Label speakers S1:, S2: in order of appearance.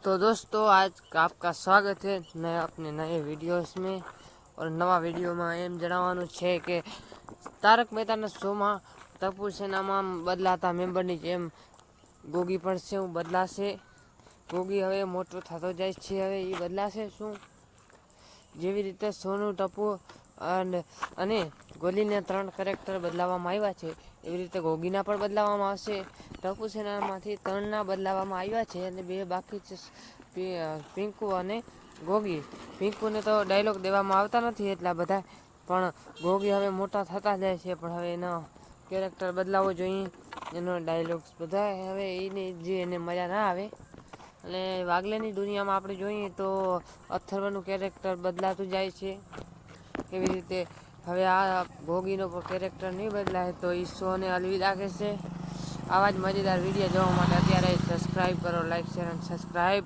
S1: तो दोस्तों आज आपका स्वागत है नए अपने नए वीडियोस में। और नवा वीडियो में एम जણાવવાનું છે કે તારક મહેતાના શોમાં ટપુ સેનામાં બદલાતા મેમ્બરની જેમ ગોગી પણ શું બદલાશે? ગોગી હવે મોટો થતો જાય છે, હવે એ બદલાશે શું? જેવી રીતે સોનું, ટપુ અને ગોલીને 3 કેરેક્ટર બદલાવવામાં આવ્યા છે, એવી રીતે ગોગીના પણ બદલાવવામાં આવશે. ટપુ સેનામાંથી 3ના બદલાવવામાં આવ્યા છે અને 2 બાકી છે, પિંકુ અને ગોગી. પિંકુને તો ડાયલોગ દેવામાં આવતા નથી એટલા બધા, પણ ગોગી હવે મોટા થતા જાય છે, પણ હવે એનો કેરેક્ટર બદલાવવો જોઈએ, એનો ડાયલોગ્સ બધા હવે એને જે એને મજા ના આવે. અને વાગલેની દુનિયામાં આપણે જોઈએ તો અથર્વનું કેરેક્ટર બદલાતું જાય છે. એવી રીતે હવે આ ગોગીનો કેરેક્ટર નહીં બદલાય તો એ શોને અલવિદા કહેશે. આવા જ મજેદાર વિડીયો જોવા માટે અત્યારે સબસ્ક્રાઈબ કરો, લાઈક, શેર અને સબસ્ક્રાઈબ.